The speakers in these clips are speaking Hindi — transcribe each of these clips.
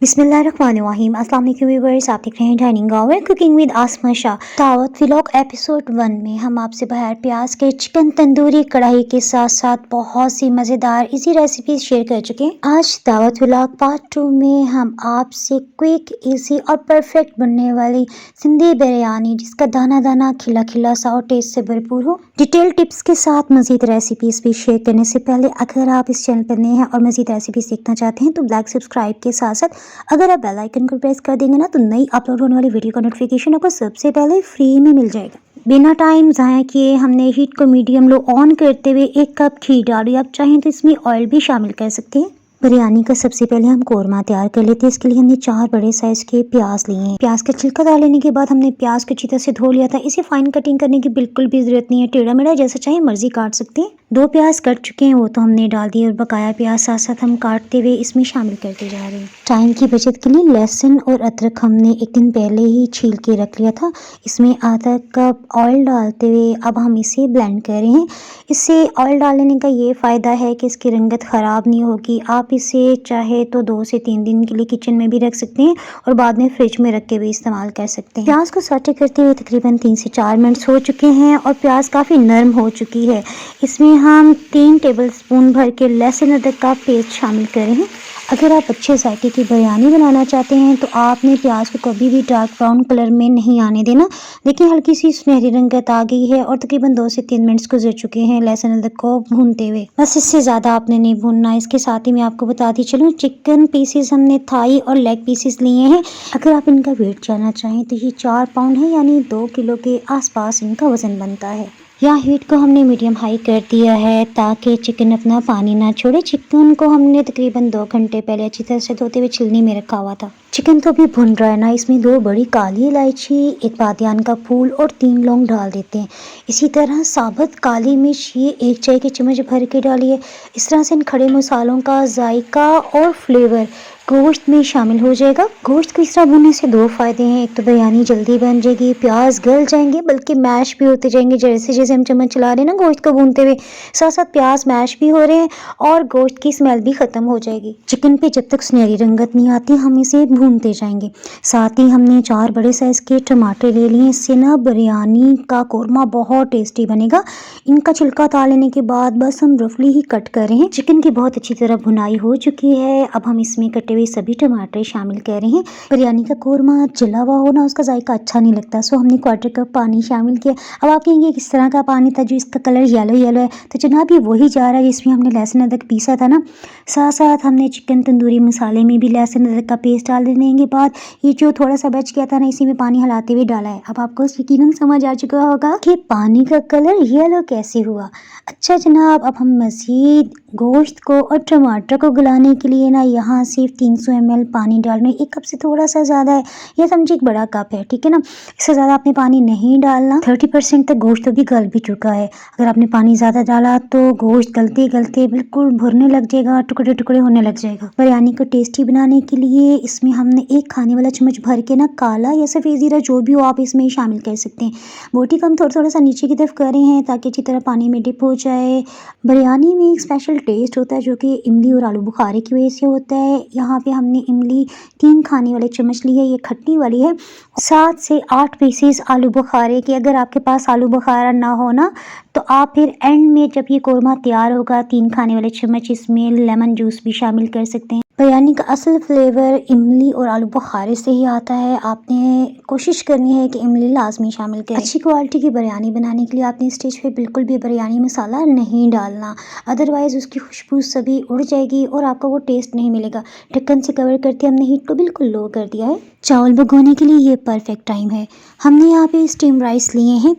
बिस्मिल्लाहिर्रहमानिर्रहीम। अस्सलाम वालेकुम व्यूअर्स, आप देख रहे हैं डाइनिंग आवर कुकिंग विद आसमा शाह। दावत व्लॉग एपिसोड 1 में हम आपसे बगैर प्याज के चिकन तंदूरी कढ़ाई के साथ साथ बहुत सी मज़ेदार इजी रेसिपीज शेयर कर चुके हैं। आज दावत व्लॉग पार्ट 2 में हम आपसे क्विक, इजी और परफेक्ट बनने वाली सिंधी बिरयानी, जिसका दाना दाना खिला खिला सा और टेस्ट से भरपूर हो, डिटेल टिप्स के साथ मजीद रेसिपीज भी शेयर करने से पहले अगर आप इस चैनल पर नए हैं और मजीद रेसिपीज देखना चाहते हैं तो लाइक सब्सक्राइब के साथ साथ अगर आप बेल आइकन को प्रेस कर देंगे ना तो नई अपलोड होने वाली वीडियो का नोटिफिकेशन आपको सबसे पहले फ्री में मिल जाएगा। बिना टाइम ज़ाया किए हमने हीट को मीडियम लो ऑन करते हुए 1 कप घी डाली। आप चाहें तो इसमें ऑयल भी शामिल कर सकते हैं। बिरयानी का सबसे पहले हम कोरमा तैयार कर लेते हैं। इसके लिए हमने 4 बड़े साइज के प्याज लिए हैं। प्याज का छिलका डाल लेने के बाद हमने प्याज को अच्छी तरह से धो लिया था। इसे फाइन कटिंग करने की बिल्कुल भी जरूरत नहीं है, टेढ़ा मेढ़ा जैसा चाहे मर्जी काट सकते हैं। 2 प्याज कट चुके हैं वो तो हमने डाल दिए और बकाया प्याज साथ साथ हम काटते हुए इसमें शामिल करते जा रहे हैं। टाइम की बचत के लिए लहसुन और अदरक हमने एक दिन पहले ही छील के रख लिया था। इसमें आधा कप ऑयल डालते हुए अब हम इसे ब्लेंड कर रहे हैं। इससे ऑयल डालने का ये फ़ायदा है कि इसकी रंगत ख़राब नहीं होगी। आप इसे चाहे तो 2 से 3 दिन के लिए किचन में भी रख सकते हैं और बाद में फ्रिज में रख के भी इस्तेमाल कर सकते हैं। प्याज को सॉटे करते हुए तकरीबन 3 से 4 मिनट हो चुके हैं और प्याज काफ़ी नरम हो चुकी है। इसमें हम 3 टेबलस्पून भर के लहसुन अदरक का पेस्ट शामिल करें हैं। अगर आप अच्छे जायके की बिरयानी बनाना चाहते हैं तो आपने प्याज को कभी भी डार्क ब्राउन कलर में नहीं आने देना। देखिए हल्की सी सुनहरी रंगत आ गई है और तकरीबन 2 से 3 मिनट्स गुजर चुके हैं लहसुन अदरक को भूनते हुए। बस इससे ज़्यादा आपने नहीं भूनना। इसके साथ ही मैं आपको बताती चलूँ, चिकन पीसेस हमने थाई और लेग पीसेस लिए हैं। अगर आप इनका वेट जानना चाहें तो ये 4 पाउंड है, यानी 2 किलो के आसपास इनका वज़न बनता है। यहाँ हीट को हमने मीडियम हाई कर दिया है ताकि चिकन अपना पानी ना छोड़े। चिकन को हमने तकरीबन 2 घंटे पहले अच्छी तरह से धोते हुए छिलनी में रखा हुआ था। चिकन तो भी भुन रहा है ना, इसमें 2 बड़ी काली इलायची, 1 बादियान का फूल और 3 लौंग डाल देते हैं। इसी तरह साबुत काली मिर्च ये 1 चाय के चम्मच भर के डालिए। इस तरह से इन खड़े मसालों का जायका और फ्लेवर गोश्त में शामिल हो जाएगा। गोश्त को इस तरह भुनने से 2 फ़ायदे हैं। एक तो बिरयानी जल्दी बन जाएगी, प्याज गल जाएंगे बल्कि मैश भी होते जाएंगे। जैसे जैसे हम चम्मच चला रहे हैं ना गोश्त को भूनते हुए, साथ साथ प्याज मैश भी हो रहे हैं और गोश्त की स्मेल भी ख़त्म हो जाएगी। चिकन पे जब तक सुनहरी रंगत नहीं आती हम इसे भूनते जाएंगे। साथ ही हमने 4 बड़े साइज़ के टमाटर ले लिए। इससे ना बिरयानी का कोरमा बहुत टेस्टी बनेगा। इनका छिलका उतार लेने के बाद बस हम रफली ही कट कर रहे हैं। चिकन की बहुत अच्छी तरह भुनाई हो चुकी है। अब हम इसमें कटे हुए सभी टमाटर शामिल कर रहे हैं। बिरयानी का कोरमा जला हुआ हो ना, उसका जायका अच्छा नहीं लगता, सो हमने 1/4 कप पानी शामिल किया। अब आप कहेंगे किस तरह का पानी था जो इसका कलर येलो येलो है, तो जनाब ये वही जा रहा है जिसमें हमने लहसुन अदरक पीसा था ना। साथ साथ हमने चिकन तंदूरी मसाले में भी लहसुन अदरक का पेस्ट डाल देने के बाद ये जो थोड़ा सा बच गया था ना, इसी में पानी हिलाते हुए डाला है। अब आपको यकीनन समझ आ चुका होगा कि पानी का कलर येलो कैसे हुआ। अच्छा जनाब, अब हम मज़ीद गोश्त को और टमाटर को गलाने के लिए ना यहाँ सिर्फ 300 ml पानी डाल रहे हैं। 1 कप से थोड़ा सा ज़्यादा है, यह समझिए 1 बड़ा कप है, ठीक है ना। इससे ज़्यादा आपने पानी नहीं डालना। 30% तक गोश्त तो भी गल भी चुका है। अगर आपने पानी ज़्यादा डाला तो गोश्त गलते गलते बिल्कुल भुरने लग जाएगा, टुकड़े टुकड़े होने लग जाएगा। बिरयानी को टेस्टी बनाने के लिए इसमें हमने 1 खाने वाला चम्मच भर के ना काला या सफ़ेद ज़ीरा जो भी हो आप इसमें शामिल कर सकते हैं। बोटी को हम थोड़ा थोड़ा सा नीचे की तरफ कर रहे हैं ताकि अच्छी तरह पानी में डिप हो जाए। बिरयानी में एक स्पेशल टेस्ट होता है जो कि इमली और आलू बुखारे की वजह से होता है। यहाँ पे हमने इमली 3 खाने वाले चम्मच ली है, ये खट्टी वाली है। 7 से 8 पीसेस आलू बुखारे के। अगर आपके पास आलू बुखारा ना हो ना तो आप फिर एंड में जब ये कोरमा तैयार होगा 3 खाने वाले चम्मच इसमें लेमन जूस भी शामिल कर सकते हैं। बिरयानी का असल फ्लेवर इमली और आलू बुखारे से ही आता है। आपने कोशिश करनी है कि इमली लाजमी शामिल करें। अच्छी क्वालिटी की बिरयानी बनाने के लिए आपने स्टेज पे बिल्कुल भी बिरयानी मसाला नहीं डालना, अदरवाइज़ उसकी खुशबू सभी उड़ जाएगी और आपको वो टेस्ट नहीं मिलेगा। ढक्कन से कवर करके हमने हीट को बिल्कुल लो कर दिया है। चावल भिगोने के लिए ये परफेक्ट टाइम है। हमने यहाँ पे स्टीम राइस लिए हैं।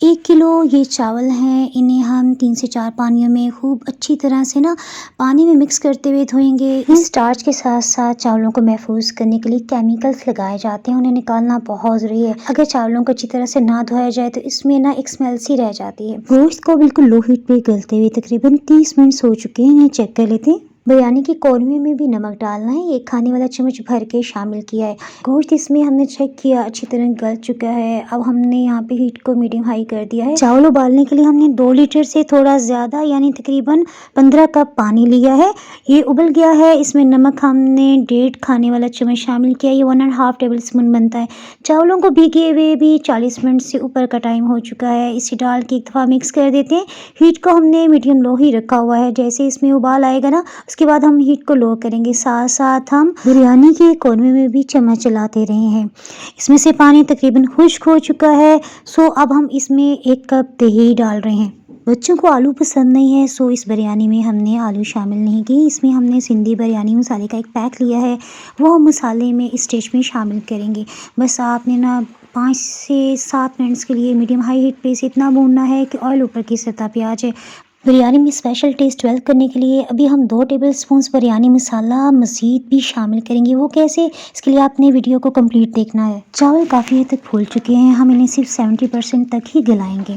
1 किलो ये चावल हैं। इन्हें हम 3 से 4 पानियों में खूब अच्छी तरह से ना पानी में मिक्स करते हुए धोएंगे। इस स्टार्च के साथ साथ चावलों को महफूज करने के लिए केमिकल्स लगाए जाते हैं, उन्हें निकालना बहुत ज़रूरी है। अगर चावलों को अच्छी तरह से ना धोया जाए तो इसमें ना एक स्मेल सी रह जाती है। गोश्त को बिल्कुल लो हीट पे गलते हुए तकरीबन 30 मिनट हो चुके हैं, इन्हें चेक कर लेते हैं। बिरयानी के कौरमे में भी नमक डालना है। एक खाने वाला चम्मच भर के शामिल किया है। गोश्त इसमें हमने चेक किया अच्छी तरह गल चुका है। अब हमने यहाँ पे हीट को मीडियम हाई कर दिया है। चावल उबालने के लिए हमने 2 लीटर से थोड़ा ज़्यादा यानी तकरीबन 15 कप पानी लिया है। ये उबल गया है। इसमें नमक हमने 1.5 खाने वाला चम्मच शामिल किया। ये 1.5 टेबल स्पून बनता है। चावलों को भीगे हुए भी 40 मिनट से ऊपर का टाइम हो चुका है। इसे डाल के एक दफ़ा मिक्स कर देते हैं। हीट को हमने मीडियम लो ही रखा हुआ है। जैसे इसमें उबाल आएगा ना, उसके बाद हम हीट को लो करेंगे। साथ साथ हम बिरयानी के कौरमे में भी चम्मच चलाते रहे हैं। इसमें से पानी तकरीबन खुश्क हो चुका है। सो अब हम इसमें 1 कप दही डाल रहे हैं। बच्चों को आलू पसंद नहीं है, सो इस बिरयानी में हमने आलू शामिल नहीं किए। इसमें हमने सिंधी बिरयानी मसाले का एक पैक लिया है, वो हम मसाले में इस स्टेज में शामिल करेंगे। बस आपने ना 5 से 7 मिनट्स के लिए मीडियम हाई हीट पे इसे इतना भूनना है कि ऑयल ऊपर की सतह पे आ जाए। बिरयानी में स्पेशल टेस्ट डेवलप करने के लिए अभी हम 2 टेबल स्पून्स बिरयानी मसाला मज़ीद भी शामिल करेंगे। वो कैसे, इसके लिए आपने वीडियो को कंप्लीट देखना है। चावल काफ़ी हद तक फूल चुके हैं। हम इन्हें सिर्फ 70% तक ही गलाएंगे।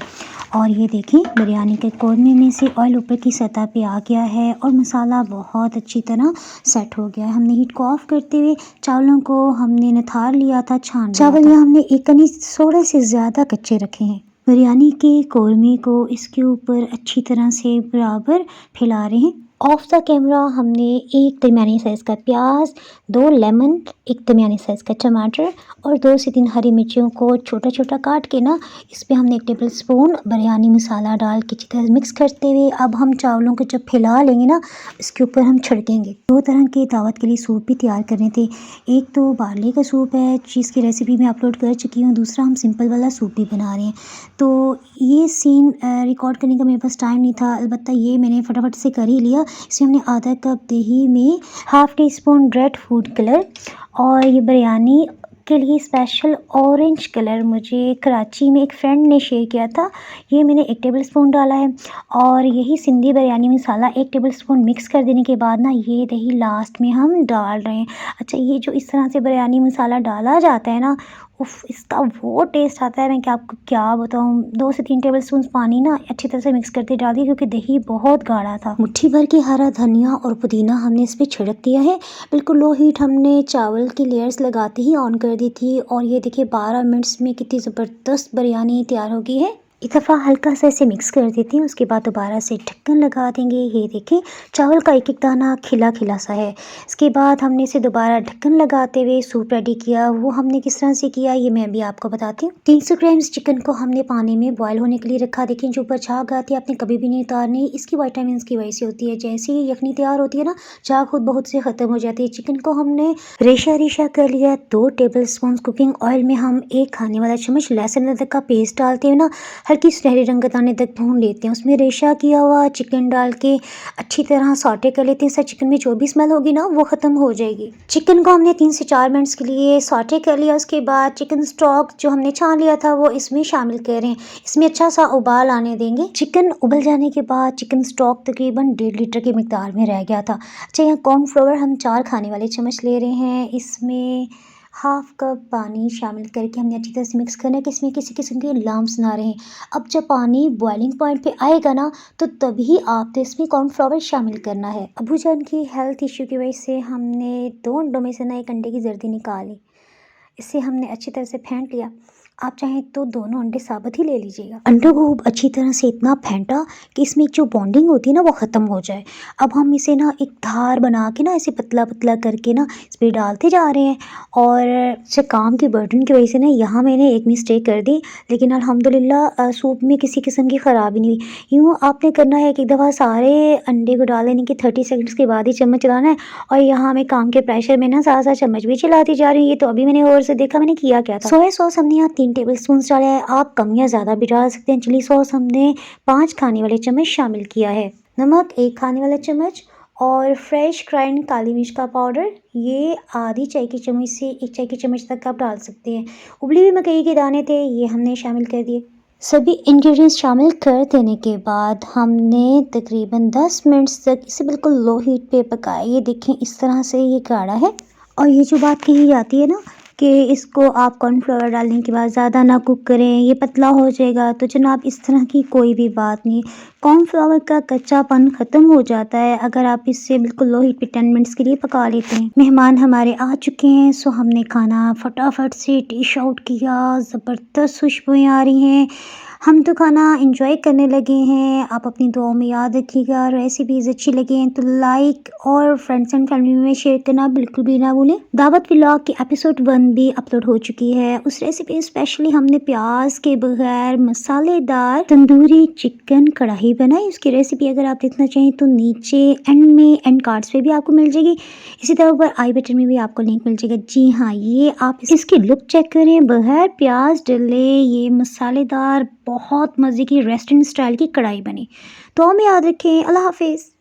और ये देखें, बिरयानी के कौरमे में से ऑयल ऊपर की सतह पे आ गया है और मसाला बहुत अच्छी तरह सेट हो गया है। हमने हीट को ऑफ करते हुए चावलों को हमने निथार लिया था, छान चावल यहाँ हमने एक कनी थोड़े से ज़्यादा कच्चे रखे हैं। बिरयानी के कौरमे को इसके ऊपर अच्छी तरह से बराबर फैला रहे हैं। ऑफ द कैमरा हमने एक दरमियानी साइज़ का प्याज, 2 लेमन, एक दरमियानी साइज़ का टमाटर और 2 से 3 हरी मिर्चियों को छोटा छोटा काट के ना, इस पे हमने 1 टेबल स्पून बिरयानी मसाला डाल के अच्छी तरह मिक्स करते हुए अब हम चावलों को जब फैला लेंगे ना, इसके ऊपर हम छिड़केंगे। 2 तरह के दावत के लिए सूप भी तैयार करने थे। एक तो बार्ले का सूप है जिसकी रेसिपी मैं अपलोड कर चुकी हूँ, दूसरा हम सिंपल वाला सूप भी बना रहे हैं। तो ये सीन रिकॉर्ड करने का मेरे पास टाइम नहीं था, अलबत्ता ये मैंने फटाफट से कर ही लिया। इसमें हमने आधा कप दही में half tea spoon red food colour और ये बिरयानी के लिए स्पेशल ऑरेंज कलर मुझे कराची में एक फ्रेंड ने शेयर किया था, ये मैंने 1 टेबल स्पून डाला है। और यही सिंधी बिरयानी मसाला 1 टेबल स्पून मिक्स कर देने के बाद ना, ये दही लास्ट में हम डाल रहे हैं। अच्छा, ये जो इस तरह से बिरयानी मसाला डाला जाता है ना, उफ़, इसका वो टेस्ट आता है, मैं क्या आपको क्या बताऊँ। 2 से 3 टेबल स्पून पानी ना अच्छी तरह से मिक्स करके डाल दिया क्योंकि दही बहुत गाढ़ा था। मुट्ठी भर के हरा धनिया और पुदीना हमने इस पे छिड़क दिया है। बिल्कुल लो हीट हमने चावल की लेयर्स लगाते ही ऑन कर दी थी और ये देखिए 12 मिनट्स में कितनी ज़बरदस्त बिरयानी तैयार हो गई है। एक दफ़ा हल्का सा इसे मिक्स कर देती हूँ, उसके बाद दोबारा से ढक्कन लगा देंगे। ये देखें, चावल का एक एक दाना खिला खिला सा है। इसके बाद हमने इसे दोबारा ढक्कन लगाते हुए सूप रेडी किया। वो हमने किस तरह से किया ये मैं अभी आपको बताती हूँ। 300 ग्राम चिकन को हमने पानी में बॉयल होने के लिए रखा। देखें, जो ऊपर झाग आती है आपने कभी भी नहीं उतारनी, इसकी विटामिन की वजह से होती है। जैसे ही यखनी तैयार होती है ना, झाग खुद बहुत से ख़त्म हो जाती है। चिकन को हमने रेशा रेशा कर लिया। 2 टेबल स्पून कुकिंग ऑयल में हम 1 खाने वाला चम्मच लहसुन अदरक का पेस्ट डालते हैं ना, हल्की सुनहरी रंगत आने तक भून लेते हैं। उसमें रेशा किया हुआ चिकन डाल के अच्छी तरह सॉटे कर लेते हैं। इससे चिकन में जो भी स्मेल होगी ना, वो ख़त्म हो जाएगी। चिकन को हमने 3 से 4 मिनट्स के लिए सॉटे कर लिया। उसके बाद चिकन स्टॉक जो हमने छान लिया था वो इसमें शामिल करें। इसमें अच्छा सा उबाल आने देंगे। चिकन उबल जाने के बाद चिकन स्टॉक तकरीबन 1.5 लीटर की मिकदार में रह गया था। अच्छा, यहाँ कॉर्नफ्लोर हम 4 खाने वाले चम्मच ले रहे हैं। इसमें हाफ़ कप पानी शामिल करके हमने अच्छी तरह से मिक्स करना है कि इसमें किसी किस्म के लम्स ना रहें। अब जब पानी बॉइलिंग पॉइंट पे आएगा ना, तो तभी आपने इसमें कॉर्नफ्लावर शामिल करना है। अबू जान की हेल्थ इशू की वजह से हमने 2 अंडों में से ना 1 अंडे की जर्दी निकाली। इसे हमने अच्छी तरह से फेंट लिया। आप चाहें तो दोनों अंडे साबुत ही ले लीजिएगा। अंडों को अच्छी तरह से इतना फेंटा कि इसमें जो बॉन्डिंग होती है ना, वो ख़त्म हो जाए। अब हम इसे ना एक धार बना के ना ऐसे पतला पतला करके ना इस पर डालते जा रहे हैं। और से काम की बर्डन की वजह से ना यहाँ मैंने एक मिस्टेक कर दी, लेकिन अल्हम्दुलिल्लाह सूप में किसी किस्म की ख़राबी नहीं हुई। यूँ आपने करना है कि एक दफ़ा सारे अंडे को डाल देने के 30 सेकंड्स के बाद ही चम्मच चलाना है। और यहाँ मैं काम के प्रेशर में ना साथ साथ चम्मच भी चलाती जा रही हूँ। ये तो अभी मैंने और से देखा मैंने किया क्या था। सोया सॉस हमने यहाँ 3 टेबल स्पून डाला है। आप कम या ज़्यादा भी डाल सकते हैं। चिली सॉस हमने 5 खाने वाले चम्मच शामिल किया है। नमक 1 खाने वाला चम्मच और फ्रेश ग्राइंड काली मिर्च का पाउडर ये आधी चाय की चम्मच से 1 चाय की चम्मच तक आप डाल सकते हैं। उबली हुई मकई के दाने थे, ये हमने शामिल कर दिए। सभी इंग्रेडिएंट्स शामिल कर देने के बाद हमने तकरीबन 10 मिनट्स तक इसे बिल्कुल लो हीट पे पकाया। ये देखें, इस तरह से ये गाढ़ा है। और ये जो बात कही जाती है ना कि इसको आप कॉर्नफ्लावर डालने के बाद ज़्यादा ना कुक करें, ये पतला हो जाएगा। तो जनाब इस तरह की कोई भी बात नहीं, कॉर्नफ्लावर का कच्चापन ख़त्म हो जाता है अगर आप इससे बिल्कुल लो हीट पे 10 मिनट्स के लिए पका लेते हैं। मेहमान हमारे आ चुके हैं, सो हमने खाना फटाफट से डिश आउट किया। ज़बरदस्त खुशबुएं आ रही हैं, हम तो खाना एंजॉय करने लगे हैं। आप अपनी दुआओं में याद रखिएगा। रेसिपीज़ अच्छी लगें तो लाइक और फ्रेंड्स एंड फैमिली में शेयर करना बिल्कुल भी ना भूलें। दावत व्लॉग की एपिसोड 1 भी अपलोड हो चुकी है। उस रेसिपी स्पेशली हमने प्याज के बगैर मसालेदार तंदूरी चिकन कढ़ाई बनाई। उसकी रेसिपी अगर आप देखना चाहें तो नीचे एंड में एंड कार्ड्स पे भी आपको मिल जाएगी। इसी तरह ऊपर आई बटन में भी आपको लिंक मिल जाएगा। जी हाँ, ये आप इसकी लुक चेक करें, बगैर प्याज डले ये मसालेदार बहुत मज़े की रेस्टोरेंट स्टाइल की कढ़ाई बनी। तो हमें याद रखें। अल्लाह हाफिज़।